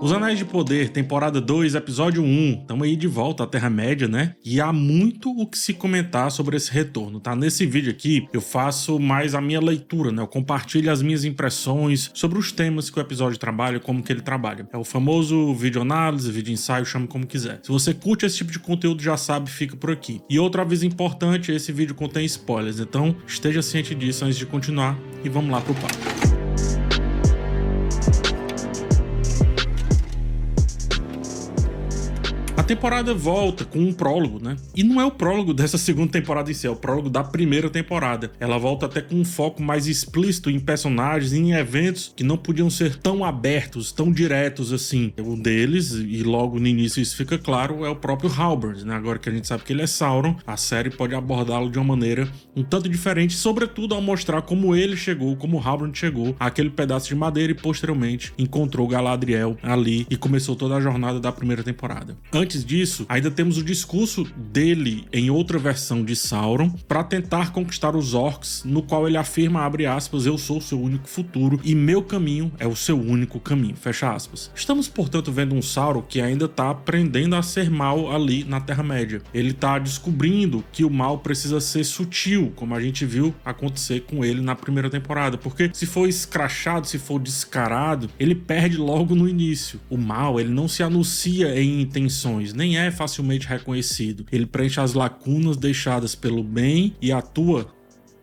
Os Anéis de Poder, temporada 2, episódio 1. Tamo aí de volta à Terra-média, né? E há muito o que se comentar sobre esse retorno, tá? Nesse vídeo aqui, eu faço mais a minha leitura, né? Eu compartilho as minhas impressões sobre os temas que o episódio trabalha, como que ele trabalha. É o famoso vídeo análise, vídeo ensaio, chame como quiser. Se você curte esse tipo de conteúdo, já sabe, fica por aqui. E outra aviso importante, esse vídeo contém spoilers, então esteja ciente disso antes de continuar e vamos lá pro papo. A temporada volta com um prólogo, né? E não é o prólogo dessa segunda temporada em si, é o prólogo da primeira temporada. Ela volta até com um foco mais explícito em personagens e em eventos que não podiam ser tão abertos, tão diretos assim. Um deles, e logo no início isso fica claro, é o próprio Halbrand, né? Agora que a gente sabe que ele é Sauron, a série pode abordá-lo de uma maneira um tanto diferente, sobretudo ao mostrar como ele chegou, como Halbrand chegou àquele pedaço de madeira e posteriormente encontrou Galadriel ali e começou toda a jornada da primeira temporada. Antes disso, ainda temos o discurso dele em outra versão de Sauron para tentar conquistar os orcs, no qual ele afirma, abre aspas, eu sou o seu único futuro e meu caminho é o seu único caminho, fecha aspas. Estamos, portanto, vendo um Sauron que ainda está aprendendo a ser mal ali na Terra-média. Ele está descobrindo que o mal precisa ser sutil, como a gente viu acontecer com ele na primeira temporada, porque se for escrachado, se for descarado, ele perde logo no início. O mal, ele não se anuncia em intenções, nem é facilmente reconhecido. Ele preenche as lacunas deixadas pelo bem e atua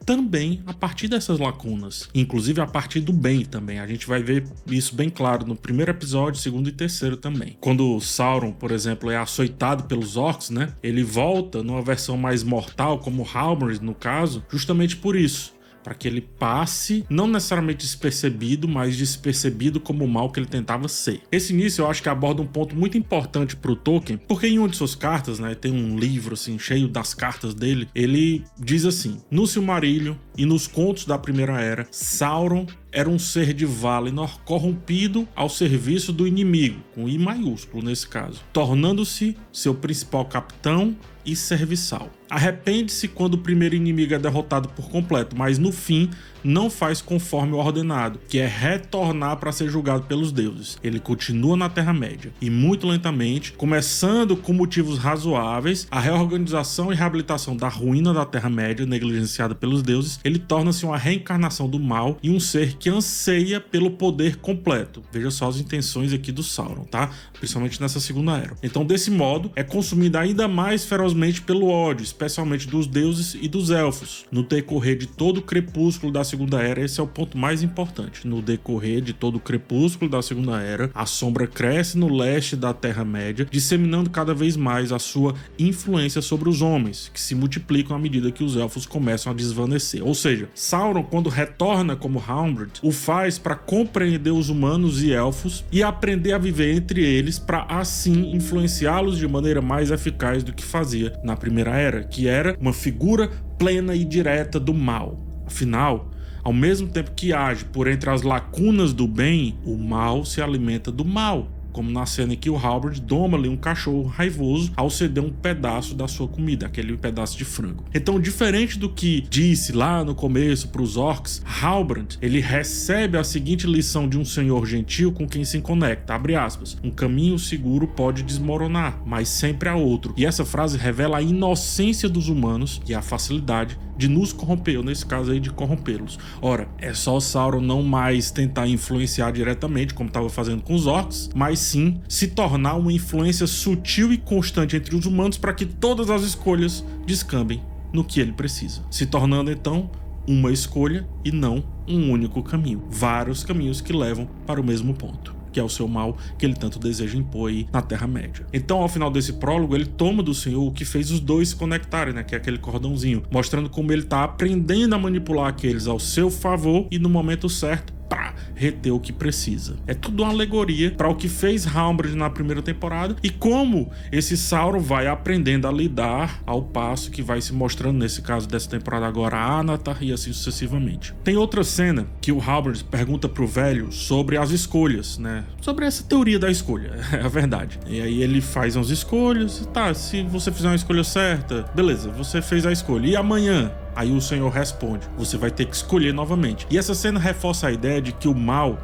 também a partir dessas lacunas, inclusive a partir do bem também. A gente vai ver isso bem claro no primeiro episódio, segundo e terceiro também. Quando Sauron, por exemplo, é açoitado pelos orcs, né? Ele volta numa versão mais mortal, como Halbrand no caso, justamente por isso. Para que ele passe, não necessariamente despercebido, mas despercebido como o mal que ele tentava ser. Esse início eu acho que aborda um ponto muito importante para o Tolkien, porque em uma de suas cartas, né, tem um livro assim cheio das cartas dele, ele diz assim: no Silmarillion e nos contos da Primeira Era, Sauron era um ser de Valinor corrompido ao serviço do inimigo, com I maiúsculo nesse caso, tornando-se seu principal capitão e serviçal. Arrepende-se quando o primeiro inimigo é derrotado por completo, mas no fim não faz conforme o ordenado, que é retornar para ser julgado pelos deuses. Ele continua na Terra-média e muito lentamente, começando com motivos razoáveis, a reorganização e reabilitação da ruína da Terra-média negligenciada pelos deuses, ele torna-se uma reencarnação do mal e um ser que anseia pelo poder completo. Veja só as intenções aqui do Sauron, tá? Principalmente nessa segunda era. Então, desse modo, é consumido ainda mais ferozmente pelo ódio, especialmente dos deuses e dos elfos. No decorrer de todo o crepúsculo da Segunda Era, esse é o ponto mais importante. No decorrer de todo o crepúsculo da Segunda Era, a sombra cresce no leste da Terra-média, disseminando cada vez mais a sua influência sobre os homens, que se multiplicam à medida que os elfos começam a desvanecer. Ou seja, Sauron, quando retorna como Halbrand, o faz para compreender os humanos e elfos e aprender a viver entre eles para assim influenciá-los de maneira mais eficaz do que fazia na Primeira Era, que era uma figura plena e direta do mal. Afinal, ao mesmo tempo que age por entre as lacunas do bem, o mal se alimenta do mal. Como na cena em que o Halbrand doma ali um cachorro raivoso ao ceder um pedaço da sua comida, aquele pedaço de frango. Então, diferente do que disse lá no começo para os orcs, Halbrand, ele recebe a seguinte lição de um senhor gentil com quem se conecta, abre aspas, um caminho seguro pode desmoronar, mas sempre há outro. E essa frase revela a inocência dos humanos e a facilidade de nos corromper, ou nesse caso aí de corrompê-los. Ora, é só o Sauron não mais tentar influenciar diretamente, como estava fazendo com os orcs, mas sim se tornar uma influência sutil e constante entre os humanos para que todas as escolhas descambem no que ele precisa, se tornando então uma escolha e não um único caminho. Vários caminhos que levam para o mesmo ponto, que é o seu mal que ele tanto deseja impor aí na Terra-média. Então, ao final desse prólogo, ele toma do Senhor o que fez os dois se conectarem, né? Que é aquele cordãozinho, mostrando como ele tá aprendendo a manipular aqueles ao seu favor e no momento certo para reter o que precisa. É tudo uma alegoria para o que fez Halbrand na primeira temporada e como esse Sauron vai aprendendo a lidar ao passo que vai se mostrando, nesse caso dessa temporada agora, a Anatar e assim sucessivamente. Tem outra cena que o Halbrand pergunta pro velho sobre as escolhas, né? Sobre essa teoria da escolha, é a verdade. E aí ele faz umas escolhas, tá, se você fizer uma escolha certa, beleza, você fez a escolha. E amanhã? Aí o Senhor responde, você vai ter que escolher novamente. E essa cena reforça a ideia de que o mal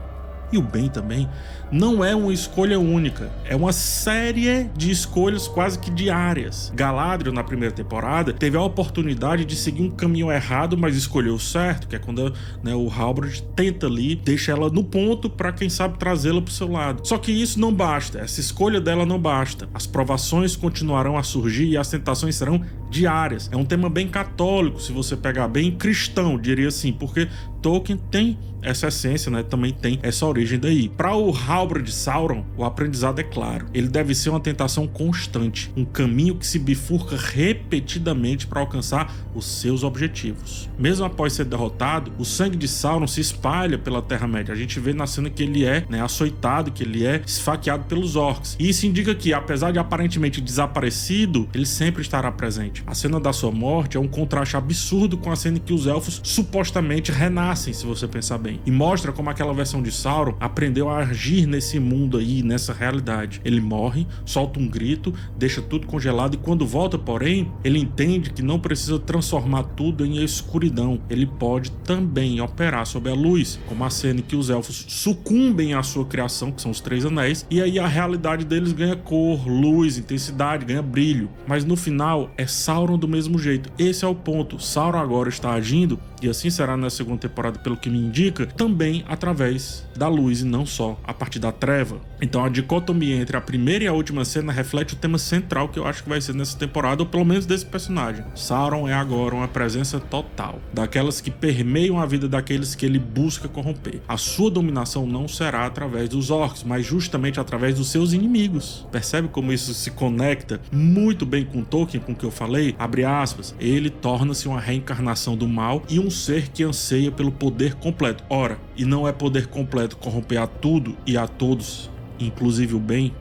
e o bem também, não é uma escolha única, é uma série de escolhas quase que diárias. Galadriel, na primeira temporada, teve a oportunidade de seguir um caminho errado, mas escolheu o certo, que é quando, né, o Halbrand tenta ali, deixa ela no ponto para quem sabe trazê-la pro seu lado. Só que isso não basta, essa escolha dela não basta. As provações continuarão a surgir e as tentações serão diárias. É um tema bem católico, se você pegar bem cristão, diria assim, porque Tolkien tem essa essência, né? Também tem essa origem daí. Para o Halbrand Sauron, o aprendizado é claro. Ele deve ser uma tentação constante, um caminho que se bifurca repetidamente para alcançar os seus objetivos. Mesmo após ser derrotado, o sangue de Sauron se espalha pela Terra-média. A gente vê na cena que ele é, né, açoitado, que ele é esfaqueado pelos orcs. E isso indica que, apesar de aparentemente desaparecido, ele sempre estará presente. A cena da sua morte é um contraste absurdo com a cena em que os elfos supostamente renascem, se você pensar bem. E mostra como aquela versão de Sauron aprendeu a agir nesse mundo aí, nessa realidade. Ele morre, solta um grito, deixa tudo congelado e quando volta, porém, ele entende que não precisa transformar tudo em escuridão. Ele pode também operar sob a luz, como a cena em que os elfos sucumbem à sua criação, que são os Três Anéis, e aí a realidade deles ganha cor, luz, intensidade, ganha brilho. Mas no final, é Sauron do mesmo jeito. Esse é o ponto. Sauron agora está agindo, e assim será na segunda temporada, pelo que me indica, também através da luz e não só a partir da treva. Então a dicotomia entre a primeira e a última cena reflete o tema central que eu acho que vai ser nessa temporada, ou pelo menos desse personagem. Sauron é agora uma presença total, daquelas que permeiam a vida daqueles que ele busca corromper. A sua dominação não será através dos orcs, mas justamente através dos seus inimigos. Percebe como isso se conecta muito bem com Tolkien, com o que eu falei? Abre aspas, ele torna-se uma reencarnação do mal e um ser que anseia pelo poder completo. Ora, e não é poder completo corromper a tudo e a todos, inclusive o bem?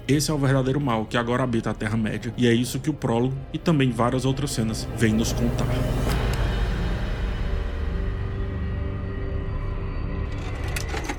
Esse é o verdadeiro mal que agora habita a Terra-média, e é isso que o prólogo e também várias outras cenas vêm nos contar.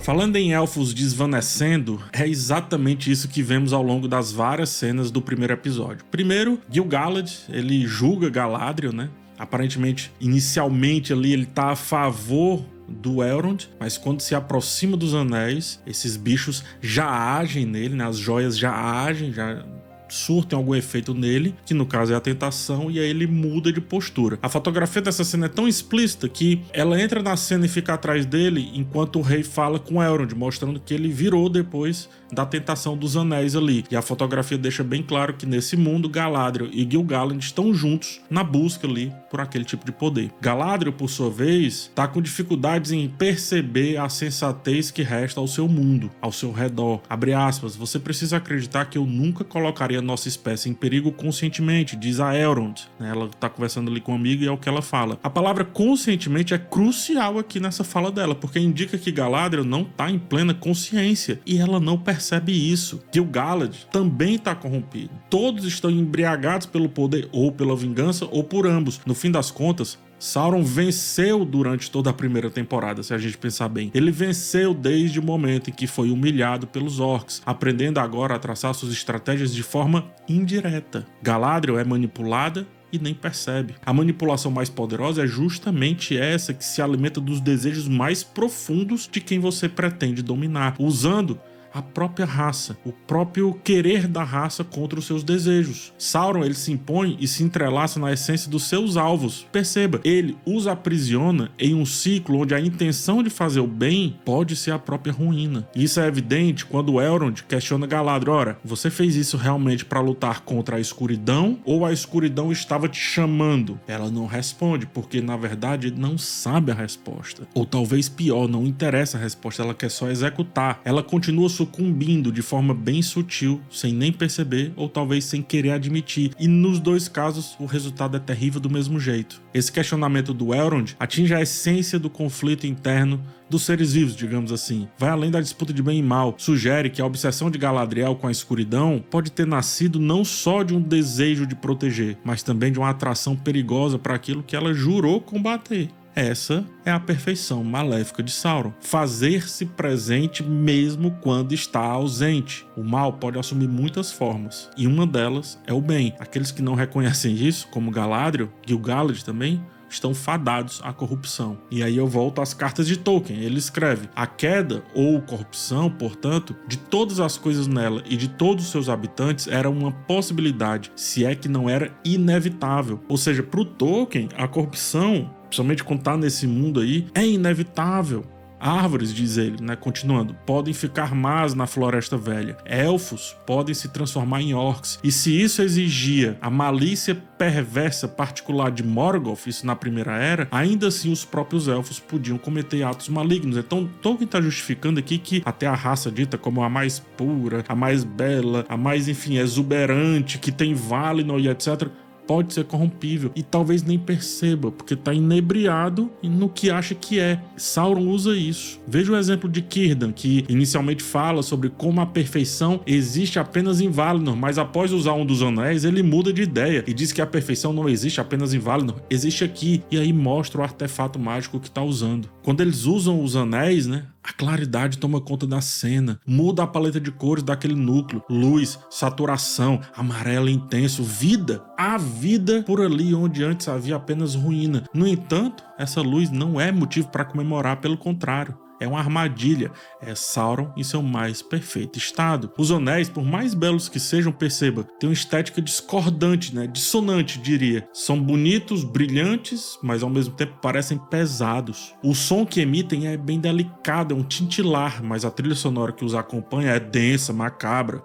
Falando em elfos desvanecendo, é exatamente isso que vemos ao longo das várias cenas do primeiro episódio. Primeiro, Gil-galad, ele julga Galadriel, né? Aparentemente, inicialmente ali ele tá a favor do Elrond, mas quando se aproxima dos anéis, esses bichos já agem nele, né? As joias já agem, já surtem algum efeito nele, que no caso é a tentação, e aí ele muda de postura. A fotografia dessa cena é tão explícita que ela entra na cena e fica atrás dele enquanto o rei fala com Elrond, mostrando que ele virou depois da tentação dos anéis ali. E a fotografia deixa bem claro que nesse mundo Galadriel e Gil-galad estão juntos na busca ali por aquele tipo de poder. Galadriel, por sua vez, tá com dificuldades em perceber a sensatez que resta ao seu mundo, ao seu redor. Abre aspas, você precisa acreditar que eu nunca colocaria nossa espécie em perigo conscientemente, diz a Elrond. Ela tá conversando ali com um amigo e é o que ela fala. A palavra conscientemente é crucial aqui nessa fala dela, porque indica que Galadriel não tá em plena consciência e ela não percebe isso. Gil-galad também tá corrompido. Todos estão embriagados pelo poder ou pela vingança ou por ambos. No fim das contas, Sauron venceu durante toda a primeira temporada, se a gente pensar bem. Ele venceu desde o momento em que foi humilhado pelos orcs, aprendendo agora a traçar suas estratégias de forma indireta. Galadriel é manipulada e nem percebe. A manipulação mais poderosa é justamente essa que se alimenta dos desejos mais profundos de quem você pretende dominar, usando a própria raça, o próprio querer da raça contra os seus desejos. Sauron, ele se impõe e se entrelaça na essência dos seus alvos. Perceba, ele os aprisiona em um ciclo onde a intenção de fazer o bem pode ser a própria ruína. E isso é evidente quando Elrond questiona Galadriel, ora, você fez isso realmente para lutar contra a escuridão ou a escuridão estava te chamando? Ela não responde, porque na verdade não sabe a resposta. Ou talvez pior, não interessa a resposta, ela quer só executar. Ela continua sucumbindo de forma bem sutil, sem nem perceber ou talvez sem querer admitir. E nos dois casos, o resultado é terrível do mesmo jeito. Esse questionamento do Elrond atinge a essência do conflito interno dos seres vivos, digamos assim. Vai além da disputa de bem e mal. Sugere que a obsessão de Galadriel com a escuridão pode ter nascido não só de um desejo de proteger, mas também de uma atração perigosa para aquilo que ela jurou combater. Essa é a perfeição maléfica de Sauron. Fazer-se presente mesmo quando está ausente. O mal pode assumir muitas formas, e uma delas é o bem. Aqueles que não reconhecem isso, como Galadriel, Gil-galad também, estão fadados à corrupção. E aí eu volto às cartas de Tolkien. Ele escreve: a queda ou corrupção, portanto, de todas as coisas nela e de todos os seus habitantes era uma possibilidade, se é que não era inevitável. Ou seja, para o Tolkien, a corrupção, principalmente quando está nesse mundo aí, é inevitável. Árvores, diz ele, né, continuando, podem ficar más na Floresta Velha. Elfos podem se transformar em orcs. E se isso exigia a malícia perversa particular de Morgoth, isso na Primeira Era, ainda assim os próprios elfos podiam cometer atos malignos. Então Tolkien está justificando aqui que até a raça dita como a mais pura, a mais bela, a mais, enfim, exuberante, que tem Valinor e etc., pode ser corrompível e talvez nem perceba, porque está inebriado no que acha que é. Sauron usa isso. Veja o exemplo de Círdan, que inicialmente fala sobre como a perfeição existe apenas em Valinor, mas após usar um dos anéis, ele muda de ideia e diz que a perfeição não existe apenas em Valinor, existe aqui. E aí mostra o artefato mágico que está usando. Quando eles usam os anéis, né, a claridade toma conta da cena, muda a paleta de cores daquele núcleo, luz, saturação, amarelo intenso, vida. Há vida por ali onde antes havia apenas ruína. No entanto, essa luz não é motivo para comemorar, pelo contrário. É uma armadilha, é Sauron em seu mais perfeito estado. Os anéis, por mais belos que sejam, perceba, têm uma estética discordante, né? Dissonante, diria. São bonitos, brilhantes, mas ao mesmo tempo parecem pesados. O som que emitem é bem delicado, é um tintilar, mas a trilha sonora que os acompanha é densa, macabra.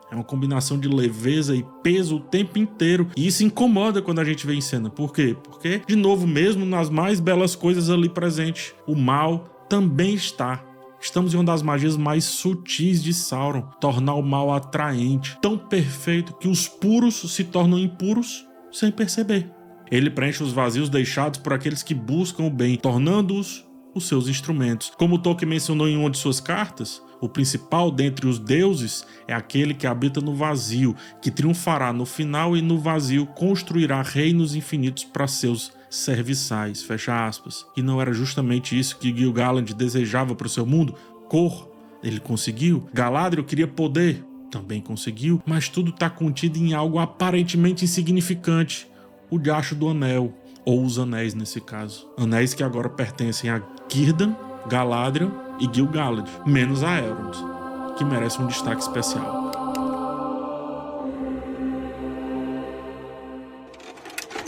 É uma combinação de leveza e peso o tempo inteiro. E isso incomoda quando a gente vê em cena. Por quê? Porque, de novo, mesmo nas mais belas coisas ali presentes, o mal também está. Estamos em uma das magias mais sutis de Sauron, tornar o mal atraente, tão perfeito que os puros se tornam impuros sem perceber. Ele preenche os vazios deixados por aqueles que buscam o bem, tornando-os os seus instrumentos. Como Tolkien mencionou em uma de suas cartas, o principal dentre os deuses é aquele que habita no vazio, que triunfará no final e no vazio construirá reinos infinitos para seus serviçais, fecha aspas. E não era justamente isso que Gil-galad desejava para o seu mundo? Cor, ele conseguiu. Galadriel queria poder, também conseguiu. Mas tudo está contido em algo aparentemente insignificante: o diacho do anel, ou os anéis nesse caso. Anéis que agora pertencem a Círdan, Galadriel e Gil-galad, menos a Elrond, que merece um destaque especial.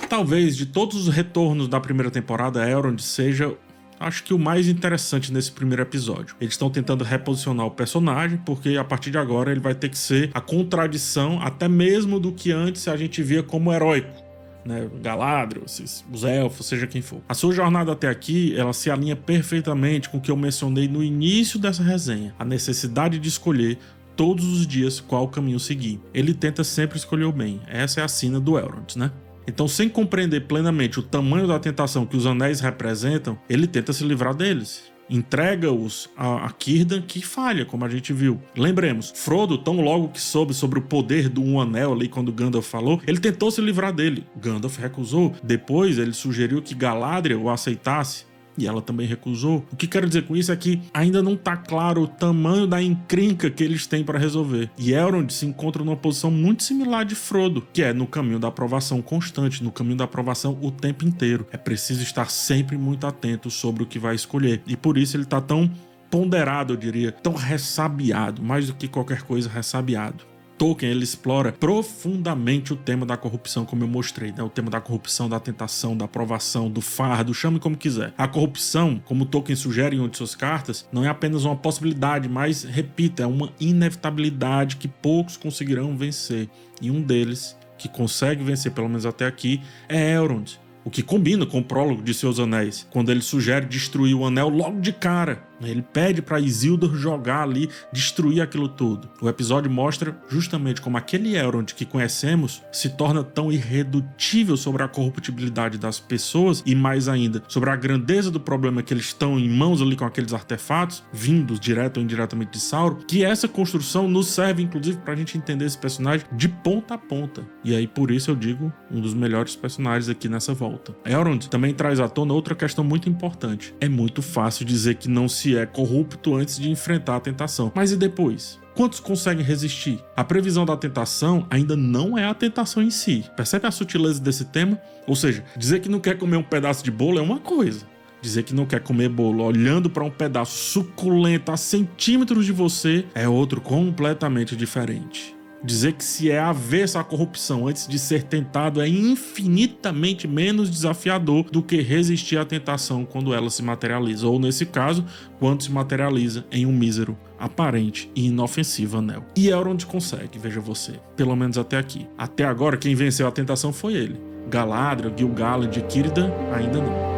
Talvez, de todos os retornos da primeira temporada, Elrond seja, acho que, o mais interessante nesse primeiro episódio. Eles estão tentando reposicionar o personagem, porque a partir de agora ele vai ter que ser a contradição até mesmo do que antes a gente via como heróico, né? Galadriel, os elfos, seja quem for. A sua jornada até aqui, ela se alinha perfeitamente com o que eu mencionei no início dessa resenha: a necessidade de escolher todos os dias qual caminho seguir. Ele tenta sempre escolher o bem. Essa é a sina do Elrond, né? Então, sem compreender plenamente o tamanho da tentação que os anéis representam, ele tenta se livrar deles. Entrega-os a Círdan, que falha, como a gente viu. Lembremos, Frodo, tão logo que soube sobre o poder do Um Anel ali, quando Gandalf falou, ele tentou se livrar dele. Gandalf recusou. Depois, ele sugeriu que Galadriel o aceitasse, e ela também recusou. O que quero dizer com isso é que ainda não está claro o tamanho da encrenca que eles têm para resolver. E Elrond se encontra numa posição muito similar de Frodo, que é no caminho da aprovação constante, no caminho da aprovação o tempo inteiro. É preciso estar sempre muito atento sobre o que vai escolher. E por isso ele está tão ponderado, eu diria, tão ressabiado, mais do que qualquer coisa, ressabiado. Tolkien, ele explora profundamente o tema da corrupção, como eu mostrei, né? O tema da corrupção, da tentação, da aprovação, do fardo, chame como quiser. A corrupção, como Tolkien sugere em uma de suas cartas, não é apenas uma possibilidade, mas, repito, é uma inevitabilidade que poucos conseguirão vencer. E um deles, que consegue vencer, pelo menos até aqui, é Elrond. O que combina com o prólogo de Seus Anéis, quando ele sugere destruir o anel logo de cara. Ele pede para Isildur jogar ali, destruir aquilo tudo. O episódio mostra justamente como aquele Elrond que conhecemos se torna tão irredutível sobre a corruptibilidade das pessoas e, mais ainda, sobre a grandeza do problema que eles estão em mãos ali com aqueles artefatos, vindos direto ou indiretamente de Sauron, que essa construção nos serve, inclusive, para a gente entender esse personagem de ponta a ponta. E aí, por isso, eu digo, um dos melhores personagens aqui nessa volta. Elrond também traz à tona outra questão muito importante. É muito fácil dizer que não se que é corrupto antes de enfrentar a tentação. Mas e depois? Quantos conseguem resistir? A previsão da tentação ainda não é a tentação em si. Percebe a sutileza desse tema? Ou seja, dizer que não quer comer um pedaço de bolo é uma coisa. Dizer que não quer comer bolo olhando para um pedaço suculento a centímetros de você é outro completamente diferente. Dizer que se é avesso à corrupção antes de ser tentado é infinitamente menos desafiador do que resistir à tentação quando ela se materializa, ou nesse caso, quando se materializa em um mísero, aparente e inofensivo anel. E Elrond consegue, veja você, pelo menos até aqui. Até agora, quem venceu a tentação foi ele. Galadriel, Gil-galad e Círdan ainda não.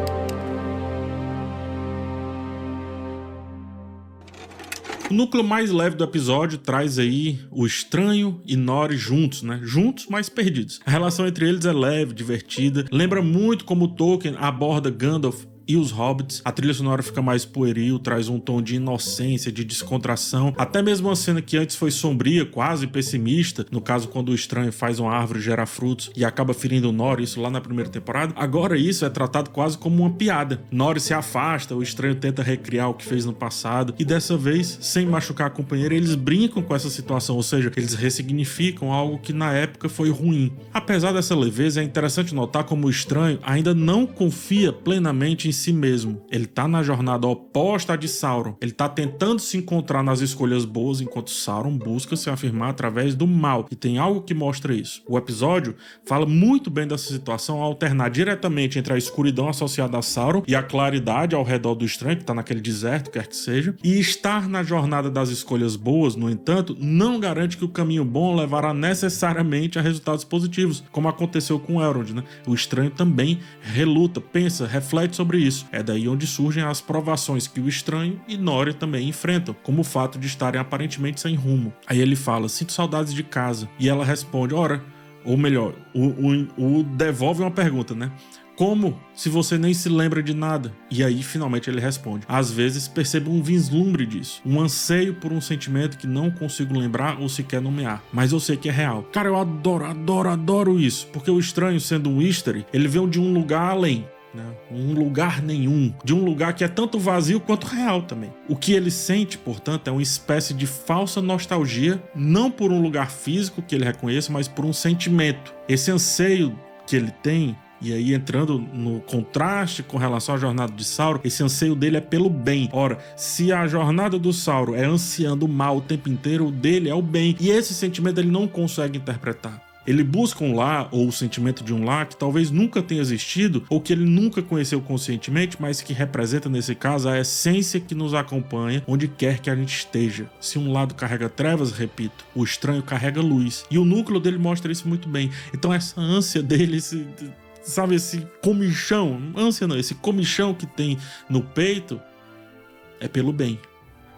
O núcleo mais leve do episódio traz aí o Estranho e Nori juntos, né? Juntos, mas perdidos. A relação entre eles é leve, divertida, lembra muito como Tolkien aborda Gandalf e os hobbits. A trilha sonora fica mais pueril, traz um tom de inocência, de descontração. Até mesmo uma cena que antes foi sombria, quase pessimista, no caso quando o estranho faz uma árvore gerar frutos e acaba ferindo o Nori, isso lá na primeira temporada. Agora isso é tratado quase como uma piada. Nori se afasta, o estranho tenta recriar o que fez no passado e dessa vez, sem machucar a companheira, eles brincam com essa situação, ou seja, eles ressignificam algo que na época foi ruim. Apesar dessa leveza, é interessante notar como o estranho ainda não confia plenamente em si mesmo. Ele tá na jornada oposta à de Sauron. Ele tá tentando se encontrar nas escolhas boas, enquanto Sauron busca se afirmar através do mal. E tem algo que mostra isso. O episódio fala muito bem dessa situação ao alternar diretamente entre a escuridão associada a Sauron e a claridade ao redor do estranho, que tá naquele deserto, quer que seja. E estar na jornada das escolhas boas, no entanto, não garante que o caminho bom levará necessariamente a resultados positivos, como aconteceu com Elrond, né? O estranho também reluta, pensa, reflete sobre isso. É daí onde surgem as provações que o estranho e Nori também enfrentam, como o fato de estarem aparentemente sem rumo. Aí ele fala, sinto saudades de casa. E ela responde, ora, ou melhor, o devolve uma pergunta, né? Como se você nem se lembra de nada? E aí finalmente ele responde, às vezes percebo um vislumbre disso, um anseio por um sentimento que não consigo lembrar ou sequer nomear, mas eu sei que é real. Cara, eu adoro isso, porque o estranho, sendo um Istari, ele veio de um lugar além. Um lugar nenhum, de um lugar que é tanto vazio quanto real também. O que ele sente, portanto, é uma espécie de falsa nostalgia, não por um lugar físico que ele reconheça, mas por um sentimento. Esse anseio que ele tem, e aí entrando no contraste com relação à jornada de Sauron, esse anseio dele é pelo bem. Ora, se a jornada do Sauron é ansiando o mal o tempo inteiro, o dele é o bem. E esse sentimento ele não consegue interpretar. Ele busca um lar, ou o sentimento de um lar, que talvez nunca tenha existido, ou que ele nunca conheceu conscientemente, mas que representa, nesse caso, a essência que nos acompanha, onde quer que a gente esteja. Se um lado carrega trevas, repito, o estranho carrega luz. E o núcleo dele mostra isso muito bem. Então essa ânsia dele, esse comichão, ânsia não, esse comichão que tem no peito, é pelo bem.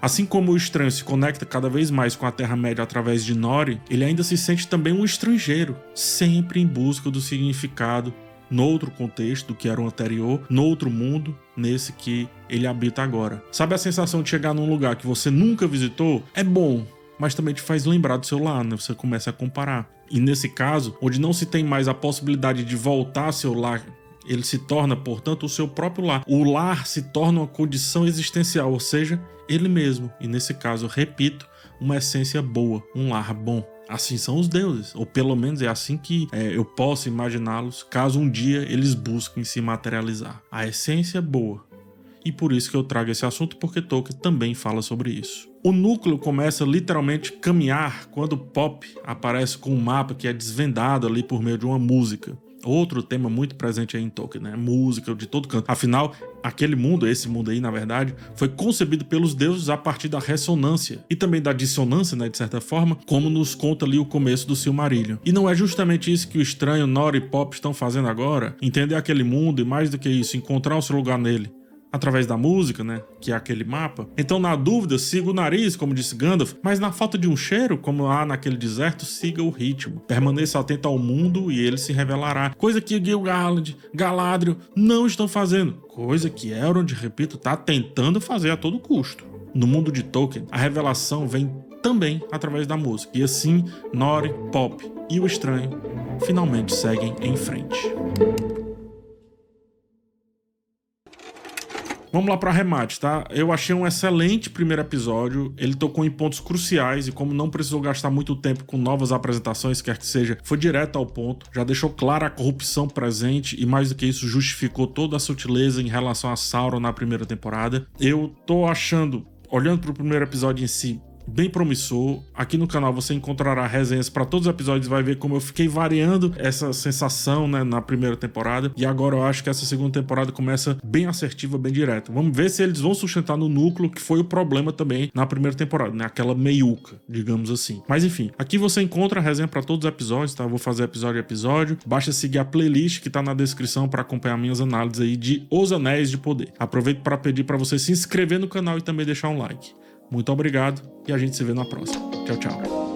Assim como o estranho se conecta cada vez mais com a Terra-média através de Nori, ele ainda se sente também um estrangeiro, sempre em busca do significado, noutro contexto do que era o anterior, noutro mundo, nesse que ele habita agora. Sabe a sensação de chegar num lugar que você nunca visitou? É bom, mas também te faz lembrar do seu lar, né? Você começa a comparar. E nesse caso, onde não se tem mais a possibilidade de voltar ao seu lar, ele se torna, portanto, o seu próprio lar. O lar se torna uma condição existencial, ou seja, ele mesmo. E nesse caso, repito, uma essência boa, um lar bom. Assim são os deuses, ou pelo menos é assim que eu posso imaginá-los, caso um dia eles busquem se materializar. A essência boa. E por isso que eu trago esse assunto, porque Tolkien também fala sobre isso. O núcleo começa literalmente a caminhar quando Pop aparece com um mapa que é desvendado ali por meio de uma música. Outro tema muito presente aí em Tolkien, né? Música de todo canto. Afinal, aquele mundo, esse mundo aí, na verdade, foi concebido pelos deuses a partir da ressonância e também da dissonância, né, de certa forma, como nos conta ali o começo do Silmarillion. E não é justamente isso que o estranho, Nori e Pop estão fazendo agora? Entender aquele mundo e, mais do que isso, encontrar o seu lugar nele. Através da música, né, que é aquele mapa. Então, na dúvida, siga o nariz, como disse Gandalf, mas na falta de um cheiro, como há naquele deserto, siga o ritmo. Permaneça atento ao mundo e ele se revelará. Coisa que Gil-galad, Galadriel não estão fazendo. Coisa que Elrond, repito, está tentando fazer a todo custo. No mundo de Tolkien, a revelação vem também através da música. E assim, Nori, Pop e o estranho finalmente seguem em frente. Vamos lá para arremate, tá? Eu achei um excelente primeiro episódio, ele tocou em pontos cruciais e como não precisou gastar muito tempo com novas apresentações, quer que seja, foi direto ao ponto, já deixou clara a corrupção presente e mais do que isso justificou toda a sutileza em relação a Sauron na primeira temporada. Eu tô achando, olhando pro primeiro episódio em si, bem promissor. Aqui no canal você encontrará resenhas para todos os episódios, vai ver como eu fiquei variando essa sensação, né, na primeira temporada, e agora eu acho que essa segunda temporada começa bem assertiva, bem direta. Vamos ver se eles vão sustentar no núcleo, que foi o problema também na primeira temporada, né, aquela meiuca, digamos assim. Mas enfim, aqui você encontra a resenha para todos os episódios, tá? Eu vou fazer episódio a episódio, basta seguir a playlist que tá na descrição para acompanhar minhas análises aí de Os Anéis de Poder. Aproveito para pedir para você se inscrever no canal e também deixar um like. Muito obrigado e a gente se vê na próxima. Tchau, tchau.